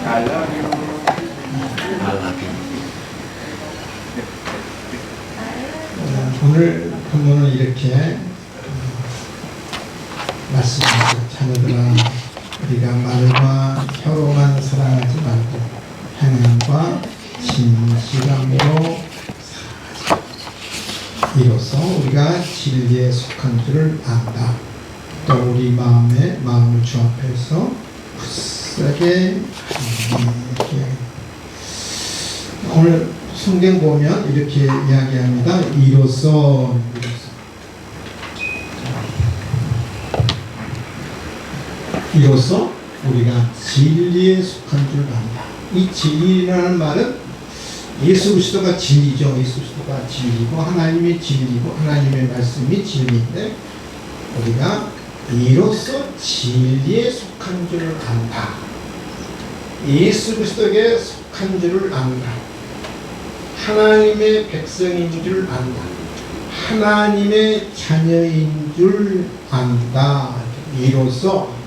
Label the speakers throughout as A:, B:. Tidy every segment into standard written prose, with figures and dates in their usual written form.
A: I love you.
B: I love you.
C: 오늘 본문은 이렇게 말씀하죠. 자녀들아, 우리가 말과 혀로만 사랑하지 말고 행함과 진실함으로 사랑하자. 이로써 우리가 진리에 속한 줄을 안다. 또 우리 마음을 주 앞에서 굳세게 하니. 오늘 성경 보면 이렇게 이야기합니다. 이로써 우리가 진리에 속한 줄 안다. 이 진리라는 말은 예수 그리스도가 진리죠. 예수 그리스도가 진리고 하나님의 진리고 하나님의 말씀이 진리인데 우리가 이로써 진리에 속한 줄을 안다. 예수 그리스도에게 속한 줄을 안다. 하나님의 백성인 줄 안다. 하나님의 자녀인 줄 안다. 이로써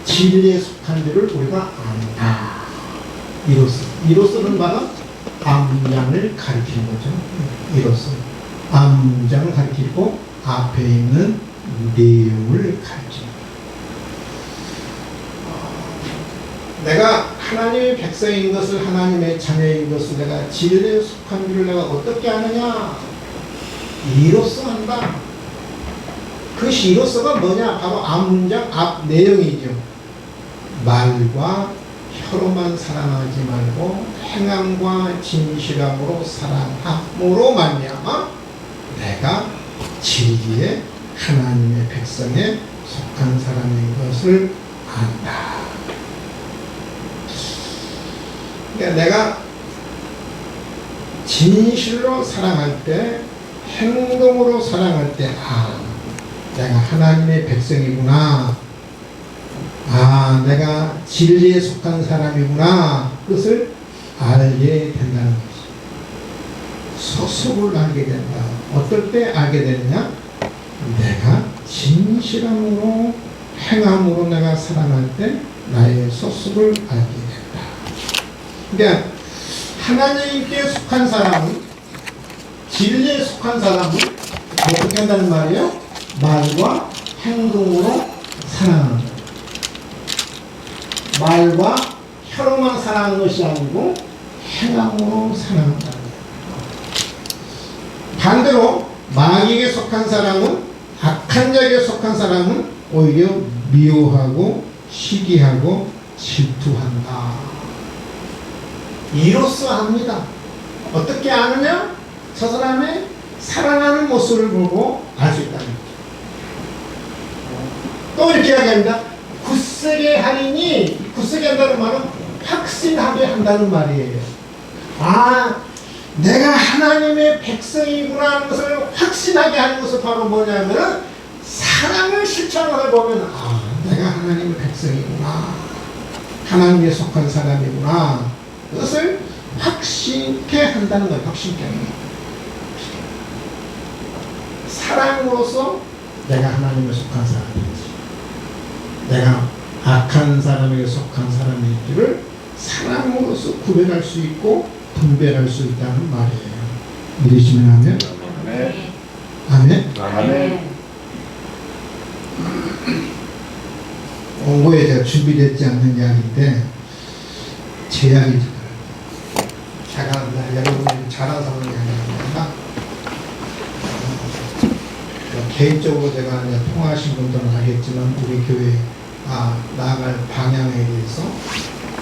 C: 진리에 속한 줄을 우리가 안다. 이로써는 바로 암장을 가리키는 거죠. 이로써 암장을 가리키고 앞에 있는 내용을 가리킵니다. 내가 하나님의 백성인 것을, 하나님의 자녀인 것을 내가 진리에 속한 줄을 내가 어떻게 아느냐? 이로써 한다. 그것이 이로써가 뭐냐? 바로 앞 문장, 앞 내용이죠. 말과 혀로만 사랑하지 말고 행함과 진실함으로 사랑함으로 말미암아 내가 진리에 하나님의 백성에 속한 사람인 것을 안다. 그러니까 내가 진실로 사랑할 때, 행동으로 사랑할 때, 내가 하나님의 백성이구나. 내가 진리에 속한 사람이구나. 그것을 알게 된다는 것이. 소속을 알게 된다. 어떨 때 알게 되느냐? 내가 진실함으로, 행함으로 내가 사랑할 때 나의 소속을 알게 된다. 그러니까 하나님께 속한 사람은, 진리에 속한 사람은 어떻게 한다는 말이에요? 말과 행동으로 사랑하는 거예요. 말과 혀로만 사랑하는 것이 아니고 행함으로 사랑한다는 거예요. 반대로 마귀에게 속한 사람은, 악한 자에게 속한 사람은 오히려 미워하고 시기하고 질투한다. 이로써 합니다. 어떻게 아느냐? 저 사람의 사랑하는 모습을 보고 알 수 있다는 거죠. 또 이렇게 이야기합니다. 굳세게 하리니, 굳세게 한다는 말은 확신하게 한다는 말이에요. 내가 하나님의 백성이구나 하는 것을 확신하게 하는 것은 바로 뭐냐면은 사랑을 실천을 해보면 내가 하나님의 백성이구나, 하나님에 속한 사람이구나, 그것을 확신케 한다는 거예요. 확신케 하는 거예요. 사랑으로서 내가 하나님에 속한 사람인지, 내가 악한 사람에게 속한 사람인 줄을 사랑으로서 구별할 수 있고 분별할 수 있다는 말이에요. 믿으시면 아멘. 아멘.
A: 아멘.
C: 원고에 제가 준비되지 않는 이야기인데 제 이야기죠. 제가 여러분이 잘 아는 이야기입니다. 개인적으로 제가 통화하신 분들은 알겠지만 우리 교회 나아갈 방향에 대해서,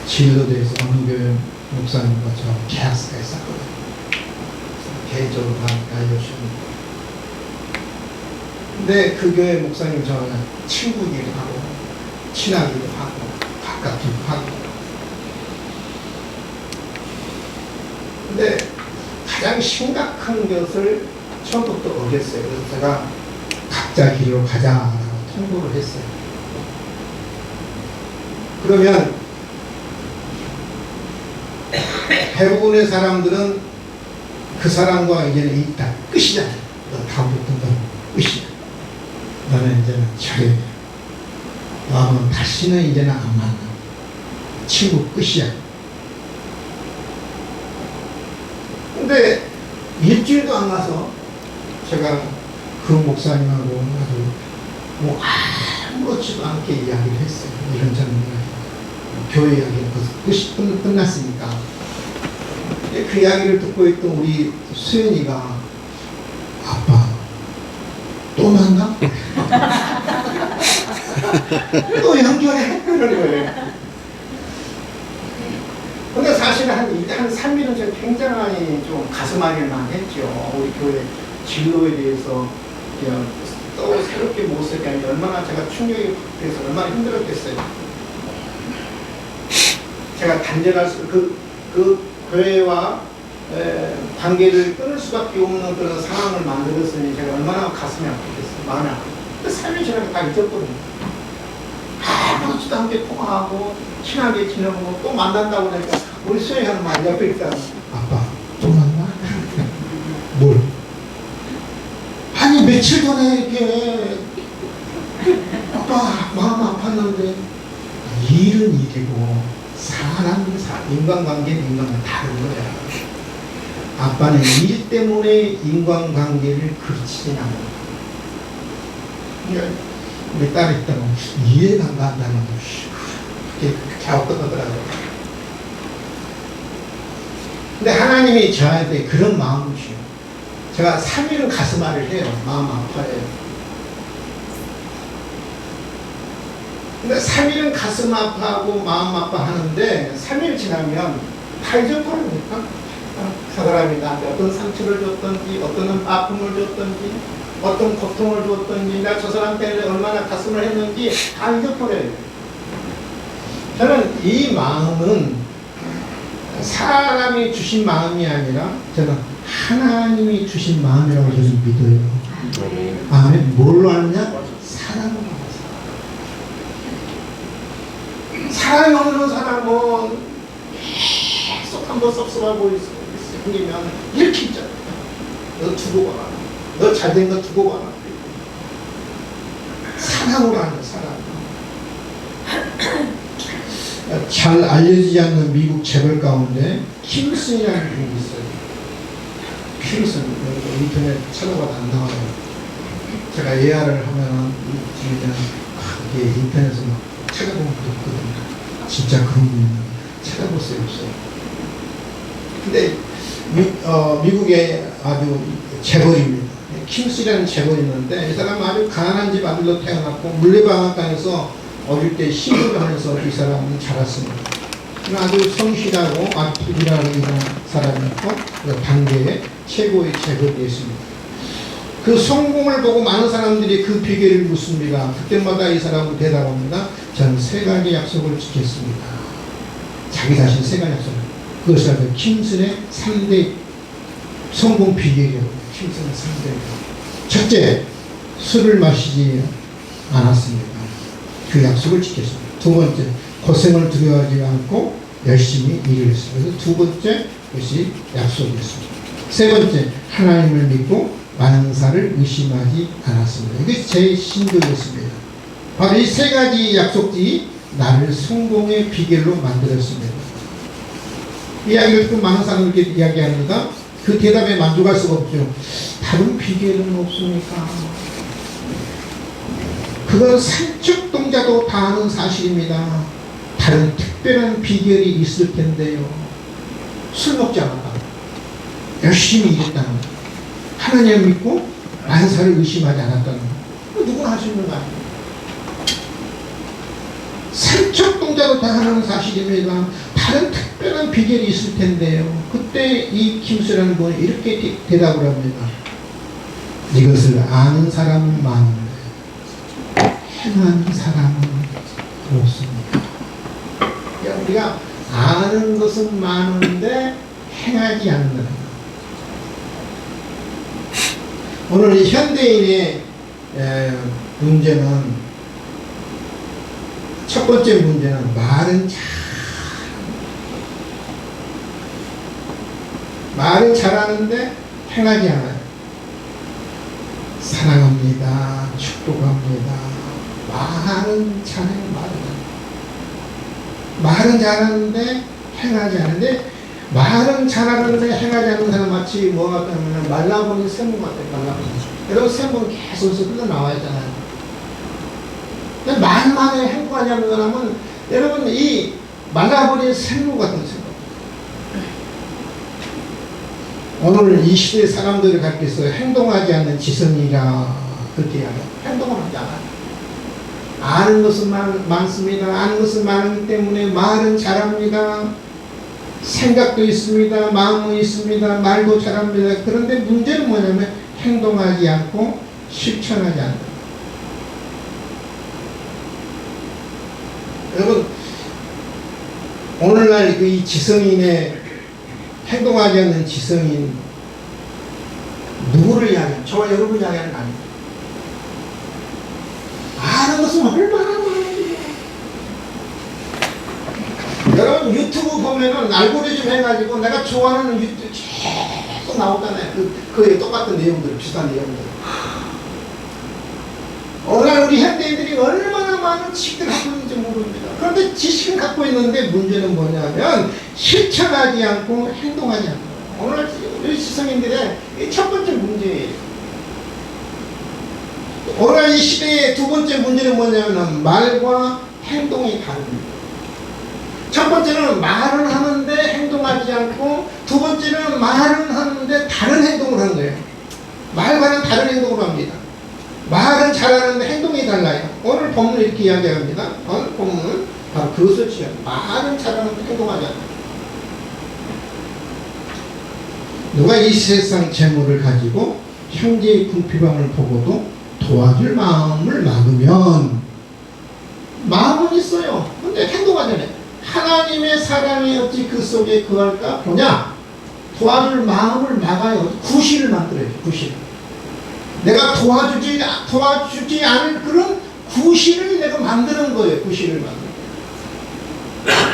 C: 진로에 대해서 어느 교회 목사님과 저 계약서가 있었거든요. 개인적으로 다 알려주십니다. 근데 그 교회 목사님 저는 친구기도 하고 친하기도 하고 가깝기도 하고, 근데 가장 심각한 것을 처음부터 어겼어요. 그래서 제가 각자 길로 가자라고 통보를 했어요. 그러면 대부분의 사람들은 그 사람과 이제는 일단 끝이잖아요. 너 다음부터 너 끝이야. 너는 이제는 저래. 너하고는 다시는 이제는 안 만나. 친구 끝이야. 근데 일주일도 안 가서 제가 그 목사님하고 아주 뭐 아무렇지도 않게 이야기를 했어요. 이런저런 이야기. 교회 이야기는 끝이 끝났으니까. 그 이야기를 듣고 있던 우리 수연이가 아빠 또 만나? 또 연결해? 그런 거예요. 근데 사실은 한 3일은 제가 굉장히 좀 가슴 아리만 했죠. 우리 교회 진로에 대해서 그냥 또 새롭게 모습이 아니 얼마나 제가 충격이 돼서 얼마나 힘들었겠어요. 제가 단절할 그 교회와 관계를 끊을 수밖에 없는 그런 상황을 만들었으니 제가 얼마나 가슴이 아프겠어요. 마음이 아프겠어요. 근데 3일 지나니까 다 잊었거든요. 아무렇지도 않게 통화하고 친하게 지내고 또 만난다고 하니까 우리 수영이 하는 말 옆에 있다. 아빠 또 만나? 뭘? 아니 며칠 전에 이렇게 아빠 마음 아팠는데 일은 일이고 사람은 인간관계는 인간은 다른 거야. 아빠는 일 때문에 인간관계를 그르치진 않는다. 우리 딸이 있다고 이해가 안 간다는 것이 그렇게 갸우뚱하더라고요. 근데 하나님이 저한테 그런 마음을 주요. 제가 3일은 가슴앓이를 해요. 마음 아파요. 근데 3일은 가슴 아파하고 마음 아파하는데 3일 지나면 다 잊어버립니까? 그 사람이 나한테 어떤 상처를 줬던지 어떤 아픔을 줬던지 어떤 고통을 줬던지 내가 저 사람 때문에 얼마나 가슴을 했는지 다 잊어버려요. 저는 이 마음은 사람이 주신 마음이 아니라 저는 하나님이 주신 마음이라고 저는 믿어요. 아멘. 뭘로 아느냐? 사랑으로 알아요. 사랑이 없는 사람은 계속 한번 섭섭하고 생기면 이렇게 있잖아요. 너 두고 봐라. 너 잘된 거 두고 봐라. 사랑으로 하는 사랑. 잘 알려지지 않는 미국 재벌 가운데 킴슨이라는 분이 있어요. 킴슨 인터넷 찾아봐도 안 나와요. 제가 예약을 하면 이게 인터넷에서 막 찾아보면 그렇거든요. 진짜 그런 분이 찾아볼 수 없어요. 근데 미국의 아주 재벌입니다. 킴스라는 재벌이 있는데 이 사람은 아주 가난한 집 아들로 태어났고 물레방앗간에서 어릴 때 시골을 하면서 이 사람은 자랐습니다. 아주 성실하고 아주 부지런한 사람이었고 당대의 최고의 재벌이 됐습니다. 그 성공을 보고 많은 사람들이 그 비결을 묻습니다. 그때마다 이 사람은 대답합니다. 저는 3가지 약속을 지켰습니다. 자기 자신 3가지 약속을. 그것을 킴슨의 3대 성공 비결이라고. 킴슨의 3대. 첫째, 술을 마시지 않았습니다. 그 약속을 지켰습니다. 두 번째, 고생을 두려워하지 않고 열심히 일을 했습니다. 두 번째, 것이 약속이었습니다. 세 번째, 하나님을 믿고 만사를 의심하지 않았습니다. 이게 제 신도였습니다. 바로 이 3가지 약속들이 나를 성공의 비결로 만들었습니다. 이야기를 듣고 많은 사람들께 이야기합니다. 그 대답에 만족할 수가 없죠. 다른 비결은 없습니까? 그건 산적동자도 다 아는 사실입니다. 다른 특별한 비결이 있을 텐데요. 술 먹지 않았다. 열심히 일했다는 거. 하나님을 믿고 만사를 의심하지 않았다는 거. 누구나 할 수 있는 거 아니에요. 산적동자도 다 하는 사실입니다. 다른 특별한 비결이 있을 텐데요. 그때 이 킴스라는 분은 이렇게 대답을 합니다. 이것을 아는 사람은 많은데 행하는 사람은 없습니다. 우리가 아는 것은 많은데 행하지 않는다. 오늘 이 현대인의 문제는 첫 번째 문제는 말은 잘하는데 행하지 않아요. 사랑합니다. 축복합니다. 말은 잘해요. 말은 잘하는데 행하지 않는데, 말은 잘하는데 행하지 않는 사람 마치 뭐 같다면 말라보니 샘문 같아요. 말라보니. 여러분 샘문 계속 흘러나와야 하잖아요. 말만 해 행동하지 않는 사람은 여러분 이 말라버린 샘문 같은 생각. 오늘 이 시대 사람들을 가르쳐서 행동하지 않는 지성이라 그렇게 이야기해요. 행동을 하지 않아요. 아는 것은 많습니다. 아는 것은 많기 때문에 말은 잘합니다. 생각도 있습니다. 마음은 있습니다. 말도 잘합니다. 그런데 문제는 뭐냐면 행동하지 않고 실천하지 않는다. 여러분 오늘날 이 지성인의 행동하지 않는 지성인 누구를 이야기하는, 저와 여러분 이야기하는 거 아닙니다. 아는 것은 얼마나 많은데. 여러분 유튜브 보면은 알고리즘 해가지고 내가 좋아하는 유튜브 계속 나오잖아요. 그에 똑같은 내용들, 비슷한 내용들. 오늘 우리 현대인들이 얼마나 많은 지식을 갖고 있는지 모릅니다. 그런데 지식은 갖고 있는데 문제는 뭐냐면 실천하지 않고 행동하지 않는 거예요. 오늘 우리 지성인들의 첫 번째 문제예요. 오늘 이 시대의 두 번째 문제는 뭐냐면 말과 행동이 다릅니다. 첫 번째는 말은 하는데 행동하지 않고, 두 번째는 말은 하는데 다른 행동을 하는 거예요. 말과는 다른 행동을 합니다. 말은 잘하는데 행동이 달라요. 오늘 본문 이렇게 이야기합니다. 오늘 본문은 바로 그것을 취해요. 말은 잘하는데 행동하지 않아요. 누가 이 세상 재물을 가지고 형제의 궁핍함을 보고도 도와줄 마음을 막으면, 마음은 있어요. 근데 행동하지 않아요. 하나님의 사랑이 어찌 그 속에 거할까 보냐. 도와줄 마음을 막아요. 구실을 만들어요. 구실. 내가 도와주지 않을 그런 구실을 내가 만드는 거예요. 구실을 만드는 거예요.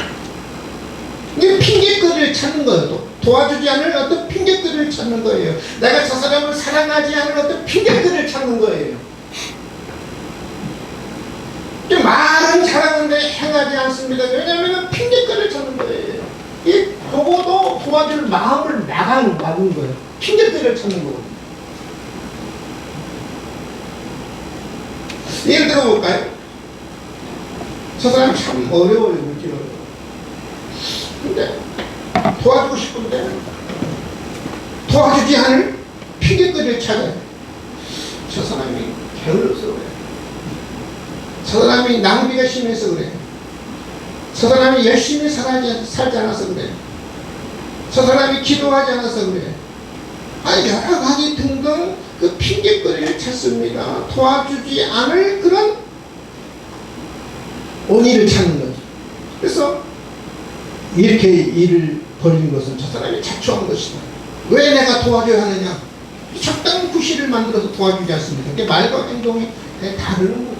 C: 이게 핑계거리를 찾는 거예요. 도와주지 않을 어떤 핑계거리를 찾는 거예요. 내가 저 사람을 사랑하지 않을 어떤 핑계거리를 찾는 거예요. 말은 잘하는데 행하지 않습니다. 왜냐하면 핑계거리를 찾는 거예요. 이 보고도 도와줄 마음을 막은 거예요. 핑계거리를 찾는 거거든요. 예를 들어 볼까요? 저 사람 참 어려워요. 묻기 어려워요. 근데 도와주고 싶은데 도와주지 않을 핑계거리를 찾아요. 저 사람이 게을러서 그래요. 저 사람이 낭비가 심해서 그래요. 저 사람이 열심히 살지 않아서 그래요. 저 사람이 기도하지 않아서 그래요. 여러 가지 등등 그 핑계거리를 찾습니다. 도와주지 않을 그런 원인을 찾는 거죠. 그래서 이렇게 일을 벌이는 것은 저 사람이 자초한 것이다. 왜 내가 도와줘야 하느냐? 적당한 구실을 만들어서 도와주지 않습니다. 그게 말과 행동이 다르는 거죠.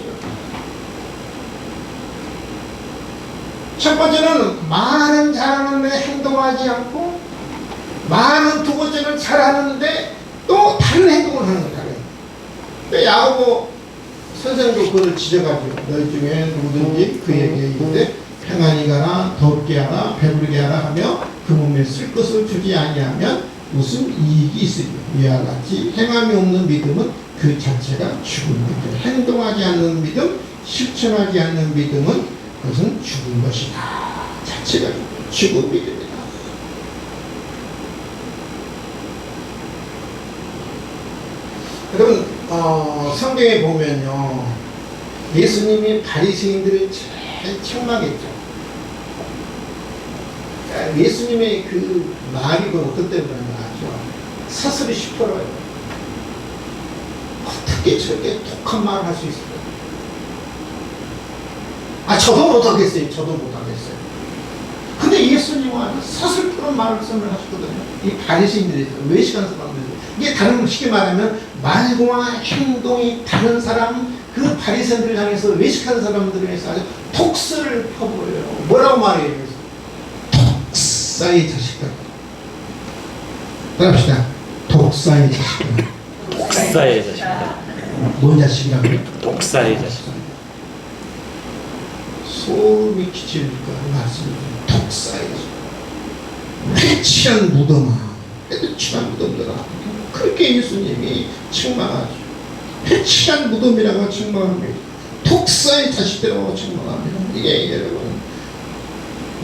C: 첫 번째는 말은 잘하는데 행동하지 않고, 말은 두 번째는 잘하는데 또 다른 행동을 하는 거예요. 야고보 선생도 그걸 지적하죠. 너희 중에 누구든지 그에게 이르되 평안히 가라, 덥게 하라, 배부르게 하라 하며 그 몸에 쓸 것을 주지 아니하면 무슨 이익이 있으리요. 이와 같이 행함이 없는 믿음은 그 자체가 죽은 믿음. 행동하지 않는 믿음, 실천하지 않는 믿음은 그것은 죽은 것이다. 자체가 죽은 믿음이다. 여러분 성경에 보면요, 예수님이 바리새인들을 잘 책망했죠. 예수님의 그 말이 어떤 때문에 나죠? 사슬이 싶어요. 어떻게 저렇게 독한 말을 할 수 있을까? 저도 못하겠어요. 저도 못하겠어요. 근데 예수님은 사슬 푸른 말씀을 하셨거든요. 이 바리새인들이 외식하는 사람들, 이게 다른 쉽게 말하면 말과 행동이 다른 사람, 그 바리새인들을 향해서 외식하는 사람들을 위해서 아주 독설을 퍼부어요. 뭐라고 말해요? 독사의 자식들. 따라합시다. 독사의 자식들.
A: 독사의 자식들.
C: 뭔 자식이라고요?
A: 독사의 자식.
C: 소름이 끼치니까 말씀을 톡 쌓여서 회치한 무덤아, 회치한 무덤들아, 그렇게 예수님이 책망하죠. 회치한 무덤이라고 책망합니다. 톡 쌓인 자식들이라고 책망합니다. 이게 여러분,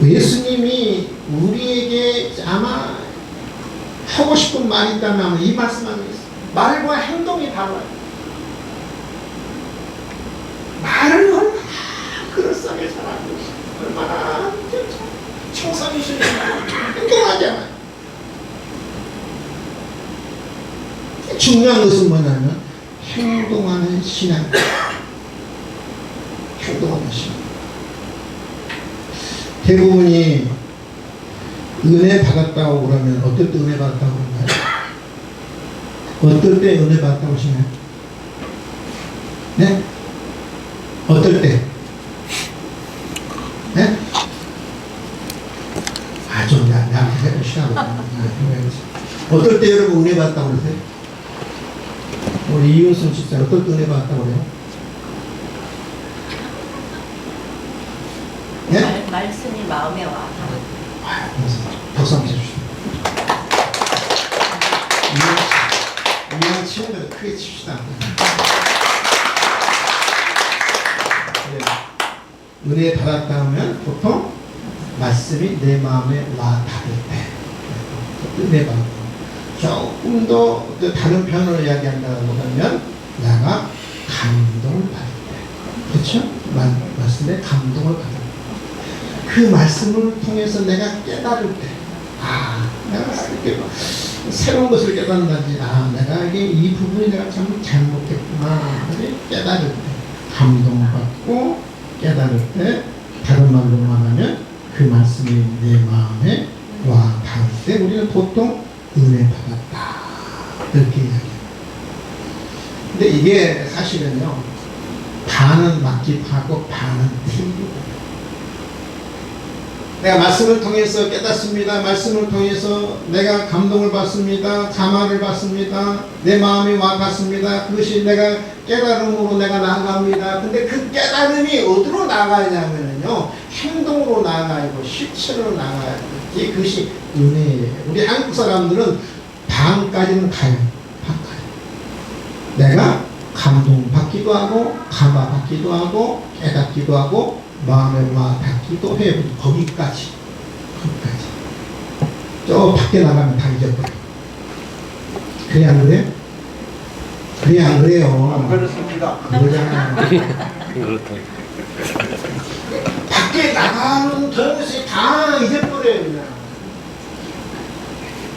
C: 예수님이 우리에게 아마 하고 싶은 말이 있다면 이 말씀하고 있어요. 말과 행동이 달라요. 말을 얼마나 그럴싸하게 잘하고 있어요. 얼마나 청산이시고 행동하잖아요. 중요한 것은 뭐냐면 행동하는 신앙. 행동하는 신앙. 대부분이 은혜 받았다고 그러면 어떨 때 은혜 받았다고 그러나요? 어떨 때 은혜 받았다고 하시나요? 네? 어떨 때? 네? 좀 나한테 해보시라고. 어떨 때 여러분 은혜 받았다고 그러세요? 우리 이윤승 집사 어떨 때 은혜 받았다고 그래요? 네?
A: 말씀이 마음에 와.
C: 박수 한번 쳐주시죠. 이왕 치는 대로 크게 칩시다. 네. 은혜 받았다 하면 보통 말씀이 내 마음에 와 닿을 때 은혜 받고, 조금 더 다른 표현으로 이야기한다고 하면 내가 감동을 받을 때, 그렇죠? 말씀에 감동을 받을 때, 그 말씀을 통해서 내가 깨달을 때, 내가 이렇게 새로운 것을 깨닫는다든지, 내가 이 부분이 내가 참 잘못했구나, 깨달을 때, 감동받고 깨달을 때, 다른 말로 말하면 그 말씀이 내 마음에 와 닿을 때 우리는 보통 은혜 받았다 이렇게 이야기해요. 근데 이게 사실은요, 반은 맞기도 하고 반은 틀리기도 해요. 내가 말씀을 통해서 깨닫습니다. 말씀을 통해서 내가 감동을 받습니다. 감화를 받습니다. 내 마음이 와 닿습니다. 그것이 내가 깨달음으로 내가 나아갑니다. 근데 그 깨달음이 어디로 나가냐면요, 행동으로 나아가고 실체로 나아가야 돼. 그것이 은혜예요. 우리 한국 사람들은 반까지는 가요. 반까지. 내가 감동받기도 하고 감화받기도 하고 깨닫기도 하고 마음에 와 닿기도 해요. 거기까지. 저 밖에 나가면 다 잊어버려. 그래 안 그래? 그래 안 그래요?
D: 그렇습니다.
C: 그러잖아요.
B: 그렇다.
C: 밖에 나가는 동시에 다 잊어버려요, 그냥.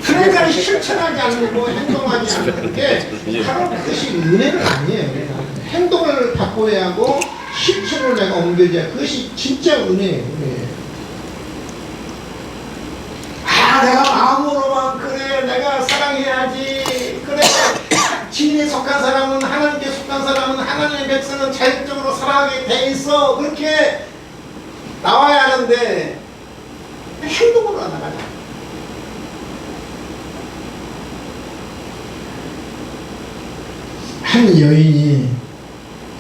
C: 그러니까 실천하지 않고 행동하지 않는 게 바로 그것이 은혜는 아니에요. 그냥. 행동을 바꿔야 하고 실천을 내가 옮겨줘야, 그것이 진짜 은혜예요. 내가 마음으로만 그래, 내가 사랑해야지, 그래, 진리에 속한 사람은, 하나님께 속한 사람은, 하나님의 백성은 자율적으로 사랑하게 돼 있어, 그렇게 나와야 하는데 행동으로 안 나가잖아. 한 여인이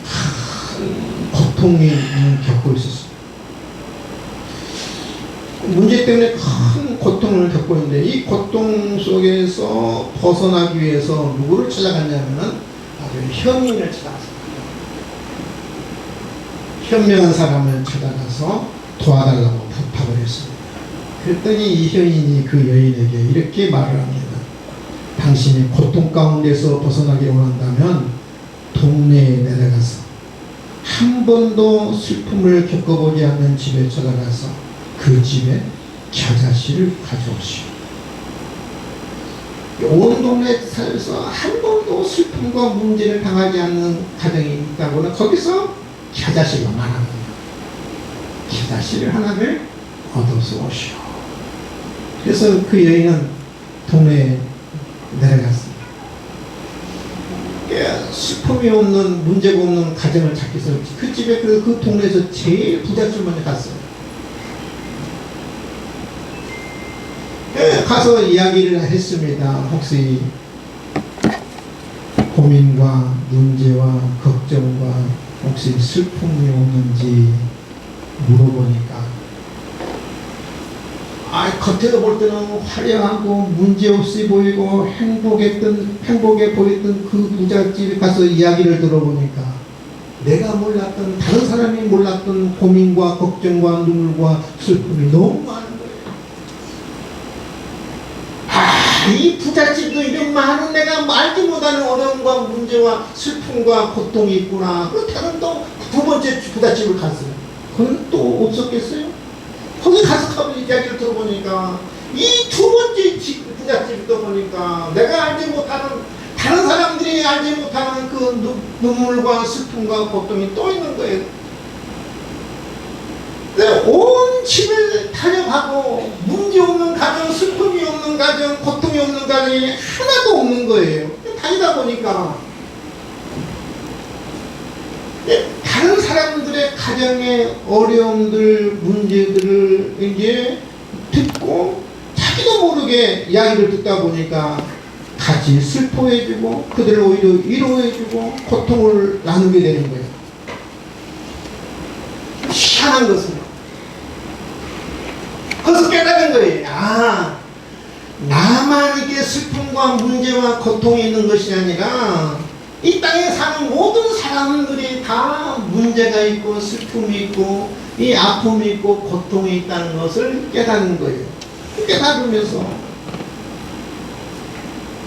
C: 큰 고통을 겪고 있었어요. 문제 때문에 큰 고통을 겪고 있는데, 이 고통 속에서 벗어나기 위해서 누구를 찾아갔냐면은 아주 현인을 찾아갔어요. 현명한 사람을 찾아가서 도와달라고 부탁을 했습니다. 그랬더니 이 현인이 그 여인에게 이렇게 말을 합니다. 당신이 고통 가운데서 벗어나기 원한다면 동네에 내려가서 한 번도 슬픔을 겪어보지 않는 집에 찾아가서 그 집에 겨자씨를 가져오시오. 온 동네에 살면서 한 번도 슬픔과 문제를 당하지 않는 가정이 있다고는 거기서 겨자씨가 많았거든요. 겨자씨를 하나를 얻어서 오시오. 그래서 그 여인은 동네에 내려갔습니다. 슬픔이 없는, 문제가 없는 가정을 찾기 위해서 그 집에 그 동네에서 제일 부잣집만에 갔어요. 가서 이야기를 했습니다. 혹시 고민과 문제와 걱정과 혹시 슬픔이 없는지 물어보니까 겉으로 볼 때는 화려하고 문제없이 보이고 행복해 보였던 그 부잣집에 가서 이야기를 들어보니까 내가 몰랐던, 다른 사람이 몰랐던 고민과 걱정과 눈물과 슬픔이 너무 많은 거예요. 이 부잣집도 이런 많은 내가 알지 못하는 어려움과 문제와 슬픔과 고통이 있구나. 그렇다면 또 두 번째 부잣집을 갔어요. 그건 또 없었겠어요? 거기 가서 이야기를 들어보니까 이 두 번째 부잣집도 보니까 내가 알지 못하는, 다른 사람들이 알지 못하는 그 눈물과 슬픔과 고통이 또 있는 거예요. 온 집을 타협하고 문제 없는 가정, 슬픔이 없는 가정, 고통이 없는 가정이 하나도 없는 거예요. 다니다 보니까 다른 사람들의 가정의 어려움들, 문제들을 이제 듣고 자기도 모르게 이야기를 듣다 보니까 같이 슬퍼해주고 그들을 오히려 위로해주고 고통을 나누게 되는 거예요. 희한한 것은 그래서 깨달은 거예요. 나만 이게 슬픔과 문제와 고통이 있는 것이 아니라 이 땅에 사는 모든 사람들이 다 문제가 있고 슬픔이 있고 이 아픔이 있고 고통이 있다는 것을 깨닫는 거예요. 깨달으면서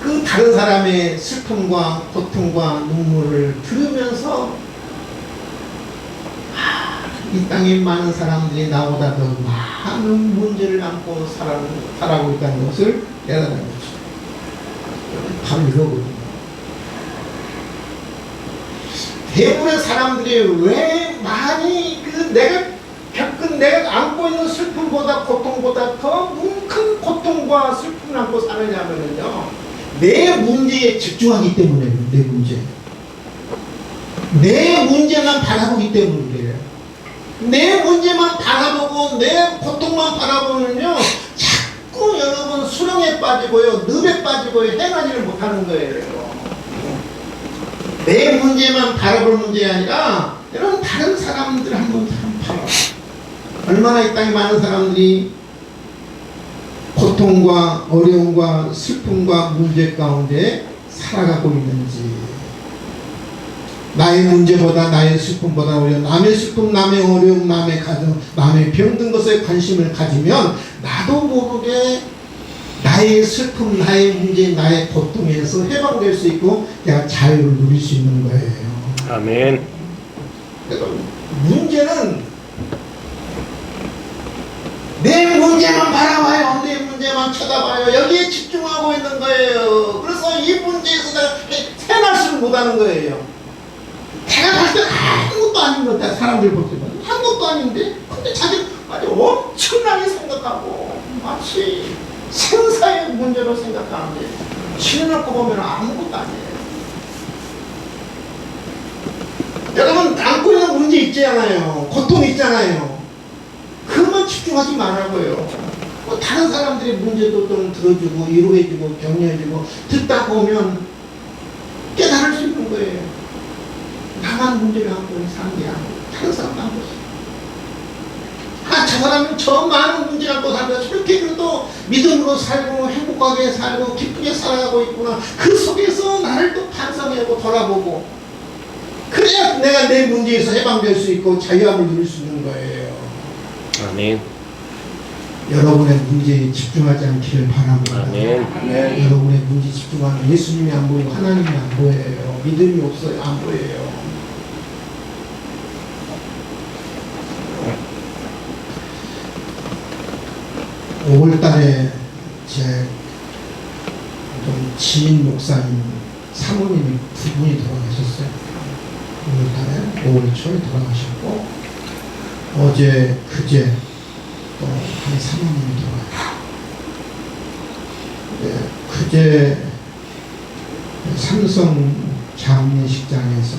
C: 그 다른 사람의 슬픔과 고통과 눈물을 들으면서 이 땅에 많은 사람들이 나보다 더 많은 문제를 안고 살아가고 있다는 것을 깨달은 거죠. 바로 이거거든요. 대부분의 사람들이 왜 많이 내가 안고 있는 슬픔보다 고통보다 더 큰 고통과 슬픔을 안고 사느냐면요, 내 문제에 집중하기 때문에, 내 문제만 바라보기 때문이에요. 내 문제만 바라보고 내 고통만 바라보면요, 자꾸 여러분 수렁에 빠지고요, 늪에 빠지고요, 행하지를 못하는 거예요. 내 문제만 바라볼 문제가 아니라 여러분 다른 사람들 한번 봐요. 얼마나 이 땅에 많은 사람들이 고통과 어려움과 슬픔과 문제 가운데 살아가고 있는지, 나의 문제보다 나의 슬픔보다 오히려 남의 슬픔, 남의 어려움, 남의 가정, 남의 병든 것에 관심을 가지면 나도 모르게 나의 슬픔, 나의 문제, 나의 고통에서 해방될 수 있고 내가 자유를 누릴 수 있는 거예요.
A: 아멘.
C: 그래서 문제는 내 문제만 바라봐요. 내 문제만 쳐다봐요. 여기에 집중하고 있는 거예요. 그래서 이 문제에서 내가 해나지를 못하는 거예요. 내가 봤을 때 아무것도 아닌 것 같아. 사람들 볼 때는 아무것도 아닌데, 근데 자기 아주 엄청나게 생각하고 마치 생사의 문제로 생각하는데 지켜놓고 보면 아무것도 아니에요. 여러분 안고 있는 문제 있잖아요. 고통 있잖아요. 그것만 집중하지 말라고요. 다른 사람들의 문제도 좀 들어주고 위로해주고 격려해주고 듣다 보면 깨달을 수 있는 거예요. 나만 문제를 안고 있는 사람이 아니고 다른 사람도 안고 있어요. 저 사람은 저 많은 문제를 안고 살면서 저렇게 그래도 믿음으로 살고 행복하게 살고 기쁘게 살아가고 있구나. 그 속에서 나를 또 반성하고 돌아보고, 그래야 내가 내 문제에서 해방될 수 있고 자유함을 누릴 수 있는 거예요.
A: 아멘.
C: 여러분의 문제에 집중하지 않기를 바랍니다.
A: 아멘.
C: 여러분의 문제에 집중하면 예수님이 안 보이고 하나님이 안 보여요. 믿음이 없어요. 안 보여요. 5월달에 제 좀 지인 목사님 사모님이 두 분이 돌아가셨어요. 5월달에 5월 초에 돌아가셨고, 어제 그제 또 한 사모님이 돌아가셨어요. 그제 삼성 장례식장에서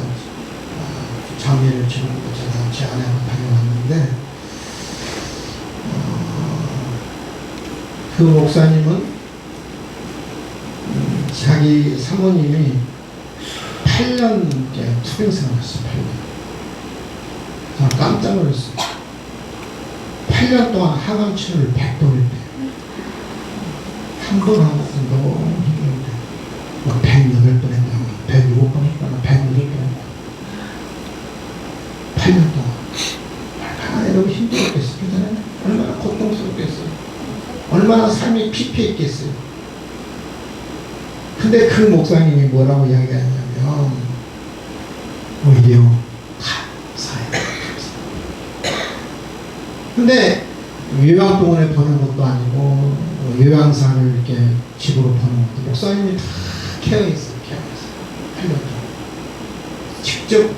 C: 장례를 치르고 제가 제 아내와 다녀왔는데, 그 목사님은 자기 사모님이 8년 투병생활을 했어요. 8년. 깜짝 놀랐어요. 8년 동안 항암 치료를 100번을 한 번 하고 너무 힘들었는데 108번 했다고 107번 했다고 108번 했다고 8년 동안 얼마나 여러분 힘들었겠어요. 그잖아요. 얼마나 고통스럽겠어요. 얼마나 삶이 피폐했겠어요. 근데 그 목사님이 뭐라고 이야기하냐면 오히려 감사해요. 근데 요양병원에 보는 것도 아니고 요양사를 이렇게 집으로 보는 것도 목사님이 다 케어했어요. 8년 동안 직접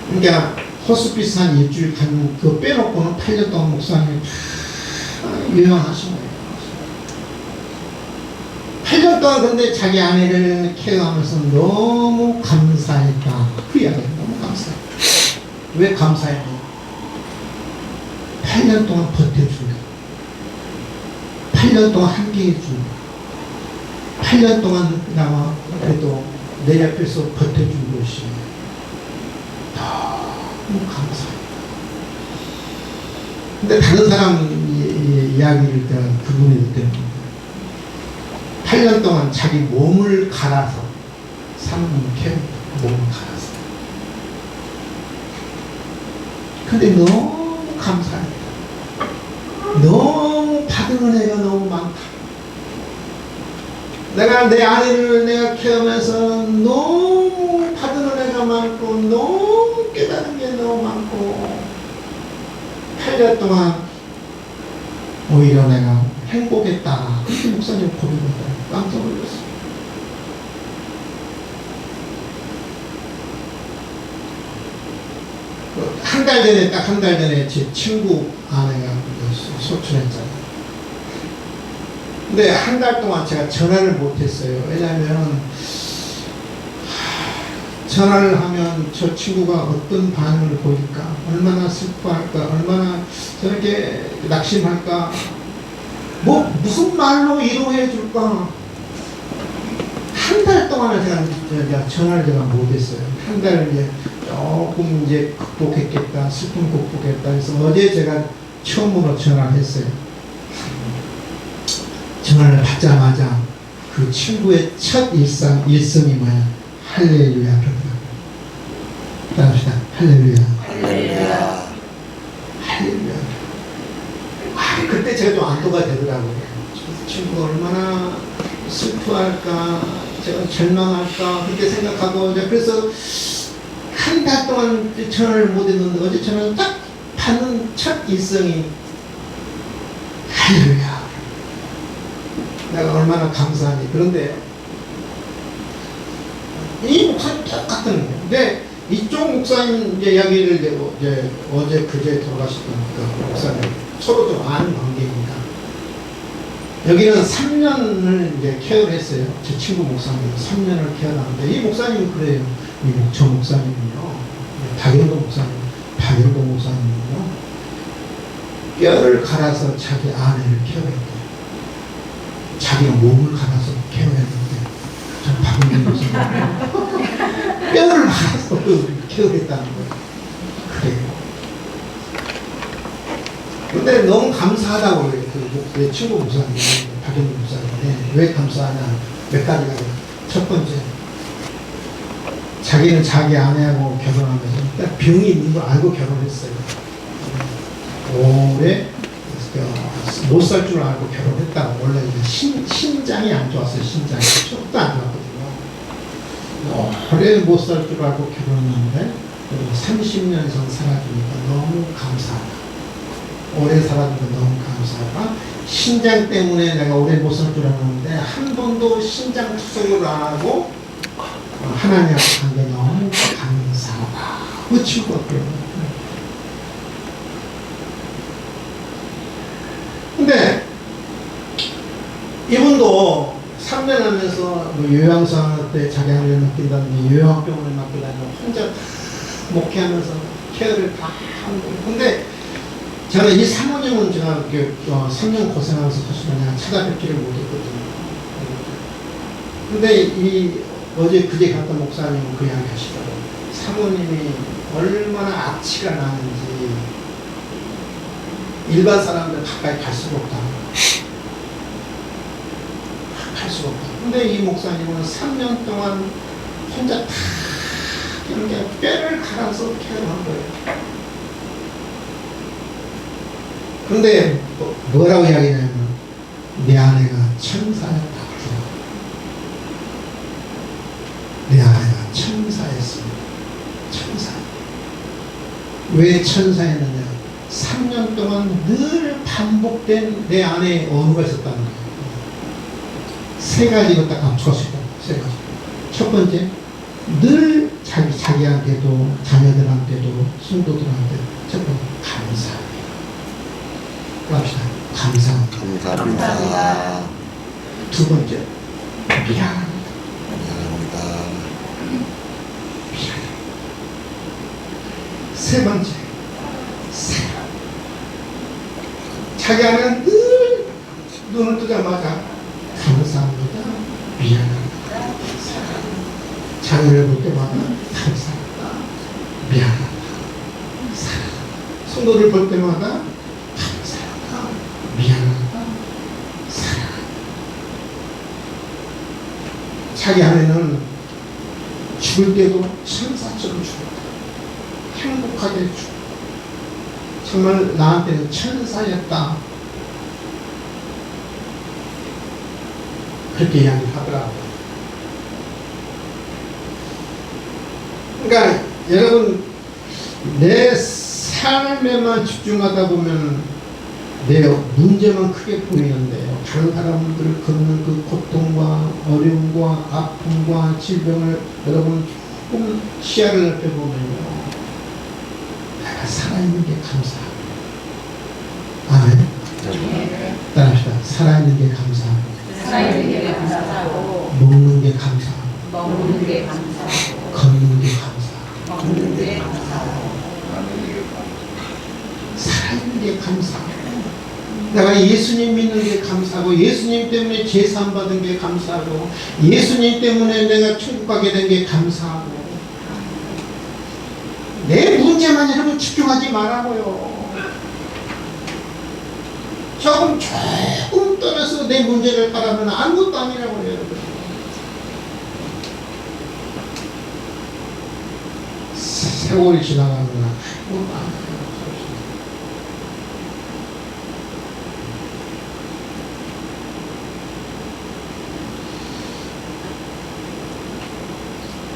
C: 그러니까 호스피스 한 일주일 간 그거 빼놓고는 8년 동안 목사님이 다 요양하신 거예요. 8년 동안 근데 자기 아내를 케어하면서 너무 감사했다. 그 이야기예요. 너무 감사했다. 왜 감사했냐? 8년 동안 버텨준다. 8년 동안 함께해준다. 8년 동안 그나마 그래도 내 옆에서 버텨준 것이 너무 감사합니다. 근데 다른 사람 이야기를 그분이 때문에 8년 동안 자기 몸을 갈아서 산모를 키웠다. 몸을 갈아서. 근데 너무 감사합니다. 너무 받은 은혜가 너무 많다. 내가 내 아내를 내가 키우면서 너무 받은 은혜가 많고 너무 깨달은 게 너무 많고 8년 동안 오히려 내가 행복했다. 그렇게 목사님 고백했다. 깜짝 놀랐어요. 한 달 전에 딱 한 달 전에 제 친구 아내가 소출했잖아요. 근데 한 달 동안 제가 전화를 못했어요. 왜냐하면 전화를 하면 저 친구가 어떤 반응을 보일까, 얼마나 슬퍼할까, 얼마나 저렇게 낙심할까, 뭐 무슨 말로 위로해 줄까. 한 달 동안을 제가 전화를 제가 못했어요. 한 달을 이제 조금 이제 극복했겠다, 슬픔 극복했다 해서 어제 제가 처음으로 전화를 했어요. 전화를 받자마자 그 친구의 첫 일성이 뭐야? 할렐루야 그러더라고요. 따라합시다. 할렐루야.
B: 할렐루야.
C: 할렐루야. 그때 제가 좀 안도가 되더라고요. 저 친구가 얼마나 슬퍼할까, 제가 절망할까 그렇게 생각하고, 그래서 한 달 동안 전화를 못 했는데 어제 전화를 딱 받는 첫 일성이 할렐루야. 내가 얼마나 감사하니. 그런데 이 목사님 똑같은 거예요. 근데 이쪽 목사님 이야기를 내고 어제 그제 돌아가셨던 그 목사님 서로 좀 아는 관계입니다. 여기는 3년을 이제 케어를 했어요. 제 친구 목사님 3년을 케어하는데 이 목사님은 그래요. 저 목사님은요, 박영도 목사님은요, 뼈를 갈아서 자기 아내를 케어했대요. 자기가 몸을 갈아서 케어했는데, 저 박영도 목사님 뼈를 갈아서 케어했다는 거예요. 그래요. 근데 너무 감사하다고 그래요. 내 친구 목사님, 박영도 목사님. 왜 감사하냐? 몇 가지가 있어요. 첫 번째, 자기는 자기 아내하고 결혼하면서 병이 있는 걸 알고 결혼했어요. 오래 못 살 줄 알고 결혼했다고. 원래 신장이 안 좋았어요. 신장이 쪽도 안 좋았거든요. 오래 못 살 줄 알고 결혼했는데 30년 이상 살아주니까 너무 감사하다. 오래 살아주니까 너무 감사하다. 신장 때문에 내가 오래 못 살 줄 알았는데 한 번도 신장 투석을 안 하고 하나님하고 관계 너무 감사하다. 그 친구가 그래요. 근데 이분도 3년 하면서 뭐 요양사 때 자기 아내를 맡긴다든지 요양병원을 맡긴다든지 혼자 다 목회하면서 케어를 다 하는 거예요. 근데 저는 이 사모님은 제가 이렇게 3년 고생하면서 사실 내가 찾아뵙지를 못했거든요. 근데 어제 그제 갔던 목사님은 그 이야기 하시더라고요. 사모님이 얼마나 악취가 나는지 일반 사람들 가까이 갈 수가 없다. 갈 수가 없다. 근데 이 목사님은 3년 동안 혼자 다 이렇게 뼈를 갈아서 케어한 거예요. 그런데 뭐라고 이야기냐면 내 아내가 천사였다. 내 아내가 천사였습니다. 천사. 왜 천사였느냐? 3년 동안 늘 반복된 내 아내의 언어가 있었다는 거예요. 세 가지로 딱 감출 수 있다. 세 가지. 첫 번째, 늘 자기한테도 자녀들한테도 성도들한테 첫 번째 감사해요. 갑시다. 감사합니다.
B: 감사합니다.
C: 두 번째, 미안합니다.
B: 미안합니다.
C: 세 번째, 사랑. 자기 아내는 늘 눈을 뜨자마자 감사합니다. 미안합니다. 사랑. 자녀를 볼 때마다 감사합니다. 미안합니다. 사랑. 성도를 볼 때마다 감사합니다. 미안합니다. 사랑. 자기 아내는 죽을 때도 천사처럼 죽었다. 행복하게 죽었다. 정말 나한테는 천사였다. 그렇게 이야기를 하더라고요. 그러니까 여러분 내 삶에만 집중하다 보면 내 문제만 크게 보이는데요. 다른 사람들 겪는 그 고통과 어려움과 아픔과 질병을 여러분 조금 시야를 넓혀보면요. 내가 살아있는 게 감사합니다. 아멘. 따라합시다. 살아있는 게 감사합니다.
D: 살아있는 게 감사하고
C: 먹는 게 감사합니다.
D: 먹는 게 감사하고
C: 걷는 게 감사합니다.
D: 먹는 게 감사하고
C: 살아있는 게 감사하고 내가 예수님 믿는 게 감사하고 예수님 때문에 제산 받은 게 감사하고 예수님 때문에 내가 천국 가게 된 게 감사하고 내 문제만 여러분 집중하지 말라고요. 조금 떠나서 내 문제를 바라면 아무것도 아니라고요. 여러분. 세월이 지나가면 아무것도 아니에요.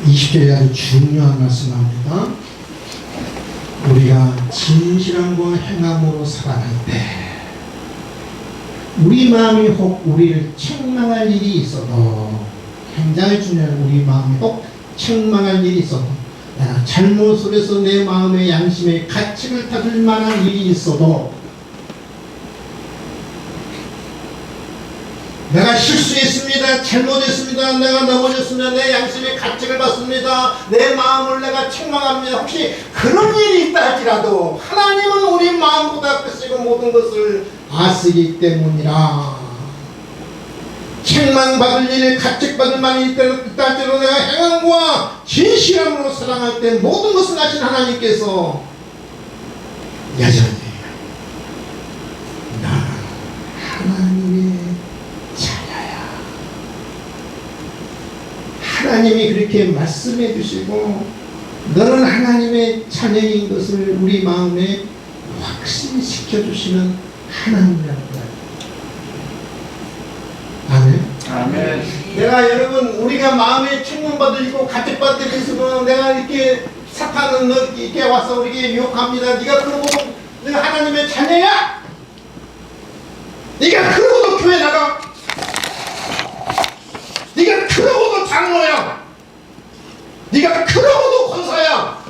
C: 20절에 아주 중요한 말씀합니다. 우리가 진실함과 행함으로 살아갈 때 우리 마음이 혹 우리를 책망할 일이 있어도 굉장히 중요한 우리 마음이 혹 책망할 일이 있어도 내가 잘못을 해서 내 마음의 양심의 가책을 받을 만한 일이 있어도 내가 실수했습니다. 잘못했습니다. 내가 넘어졌습니다. 내 양심의 가책을 받습니다. 내 마음을 내가 책망합니다. 혹시 그런 일이 있다 할지라도 하나님은 우리 마음보다 크시고 모든 것을 아시기 때문이라 책망받을 일, 가책받을 만이 있다 할지라도 내가 행함과 진실함으로 사랑할 때 모든 것을 아신 하나님께서 여전히 나 하나님의 하나님이 그렇게 말씀해 주시고 너는 하나님의 자녀인 것을 우리 마음에 확신시켜 주시는 하나님이라는 거예요. 아멘.
A: 아멘.
C: 내가 여러분 우리가 마음에 책망받을 있고 가책받을 때 있으면 내가 이렇게 사탄은 너 이렇게 와서 우리에게 유혹합니다. 네가 그러고 네가 하나님의 자녀야? 네가 그러고도 교회 나가? 네가 그러고도 장로야. 네가 그러고도 권사야.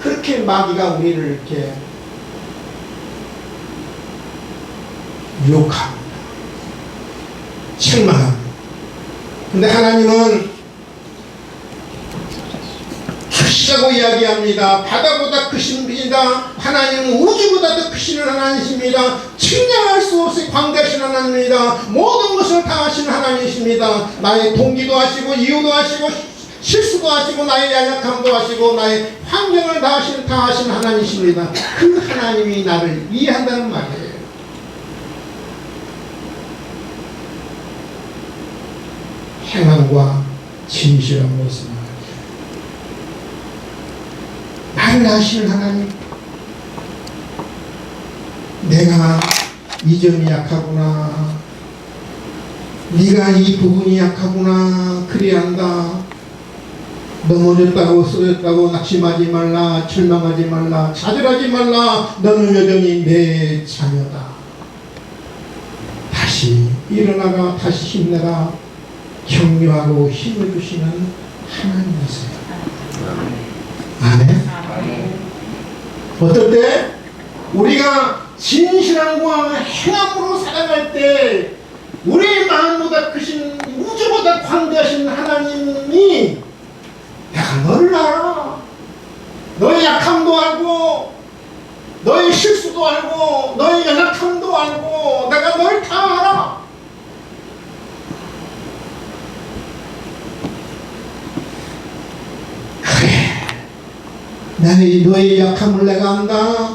C: 그렇게 마귀가 우리를 이렇게 유혹합니다. 책망합니다. 근데 하나님은 크시다고 이야기합니다. 바다보다 크신 분이다. 하나님은 우주보다 더 크시는 하나님이십니다. 측량할 수 없이 광대하신 하나님입니다. 모든 것을 다 하시는 하나님이십니다. 나의 동기도 하시고 이유도 하시고 실수도 하시고 나의 연약함도 하시고 나의 환경을 다 하신 하나님이십니다. 그 하나님이 나를 이해한다는 말이에요. 행함과 진실함으로 생각합니다. 나를 아시는 하나님, 내가 이 점이 약하구나, 네가 이 부분이 약하구나, 그래야 한다. 넘어졌다고 쓰러졌다고 낙심하지 말라, 절망하지 말라, 좌절하지 말라. 너는 여전히 내 자녀다. 다시 일어나라, 다시 힘내라. 격려하고 힘을 주시는 하나님이세요. 아멘. 어떨 때 우리가 진실함과 행함으로 살아갈 때 우리 마음보다 크신, 우주보다 광대하신 하나님이 내가 너를 알아, 너의 약함도 알고 너의 실수도 알고 너의 연약함도 알고 내가 널 다 알아. 그래, 너의 약함을 내가 안다.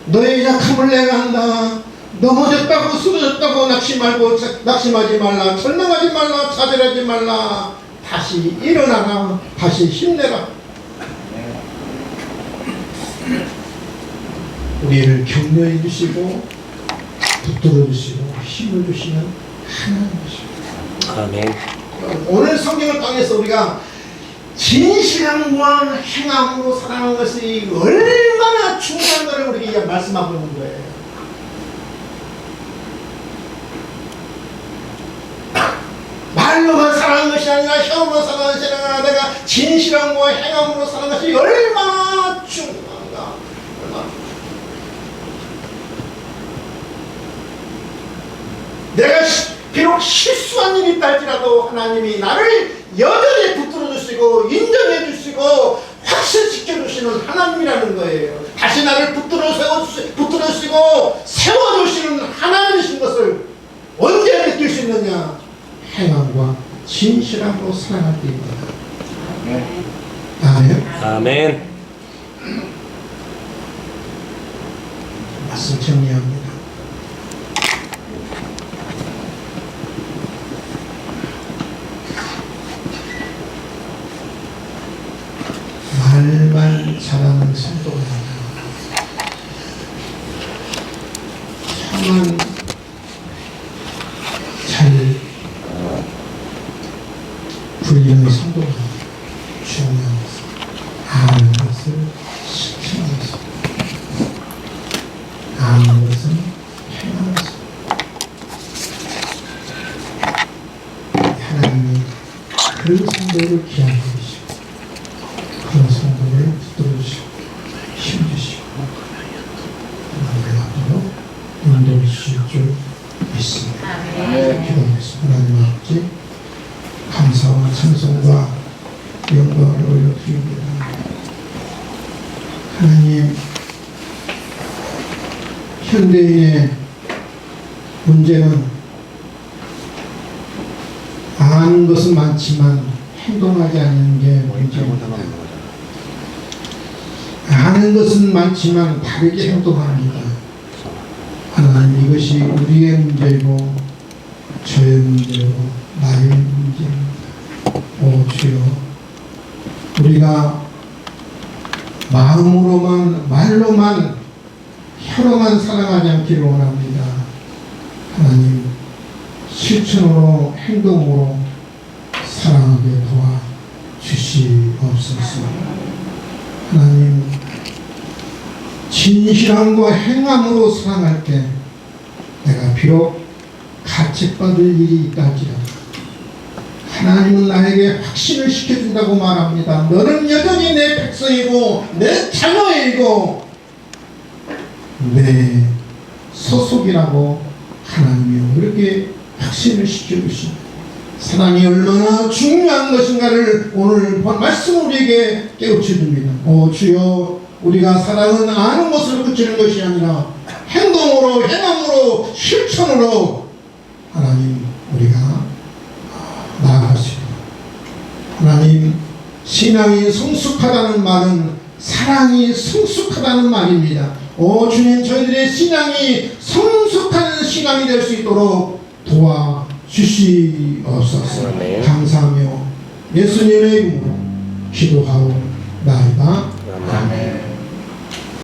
C: 너의 약함을 내가 안다. 넘어졌다고 쓰러졌다고 낙심하지 말라, 절망하지 말라, 좌절하지 말라. 다시 일어나라, 다시 힘내라. 우리를 격려해 주시고 붙들어 주시고 힘을 주시는 하나님이십니다.
A: 아멘.
C: 오늘 성경을 통해서 우리가 진실함과 행함으로 살아가는 것이 얼마나 중요한 것을 우리에게 말씀하고 있는 거예요. 말로만 살아가는 것이 아니라 혀로만 살아가는 것이 아니라 내가 진실함과 행함으로 살아가는 것이 얼마나 중요한가. 내가 비록 실수한 일이 있다 할지라도 하나님이 나를 여전히 붙들어 주시고 인정해 주시고 확신시켜 주시는 하나님이라는 거예요. 다시 나를 붙들어 주시고 세워 주시는 하나님이신 것을 언제 느낄 수 있느냐? 행함과 진실함으로 살아갈 때입니다. 아멘.
A: 아멘.
C: 말씀 정리합니다. 말만 잘하는 성도가 혀만 잘 불리는 성도가 중요한 것은 아는 것을 실천하는 것, 아는 것은 행하는 것. 하나님이 그 성도를 기하게 해주시고 그런 성도를 붙들어주시고 힘주시고 하나님의 앞으로 인도해 주실 줄 믿습니다. 기도하겠습니다. 하나님 아버지, 감사와 찬송과 영광을 올려드립니다. 하나님, 현대인의 문제는 아는 것은 많지만 행동하지 않는 게 문제입니다. 아는 것은 많지만 다르게 행동합니다. 하나님, 이것이 우리의 문제이고 저의 문제고 나의 문제입니다. 오 주여, 우리가 마음으로만 말로만 혀로만 살아가지 않기를 원합니다. 하나님, 실천으로 행동으로 사랑하게 도와주시옵소서. 하나님, 진실함과 행함으로 사랑할 때 내가 비록 가책받을 일이 있다 할지라도 하나님은 나에게 확신을 시켜준다고 말합니다. 너는 여전히 내 백성이고 내 자녀이고 내 소속이라고 하나님이 그렇게 확신을 시켜주십니다. 사랑이 얼마나 중요한 것인가를 오늘 말씀 우리에게 깨우쳐줍니다. 오 주여, 우리가 사랑은 아는 것을 그치는 것이 아니라 행동으로, 행함으로, 실천으로 하나님 우리가 나아갈 수 있도록 하나님 신앙이 성숙하다는 말은 사랑이 성숙하다는 말입니다. 오 주님, 저희들의 신앙이 성숙한 신앙이 될 수 있도록 도와주시옵소서.
A: 아멘.
C: 감사하며 예수님의 이름으로 기도하옵나이다.
A: 아멘.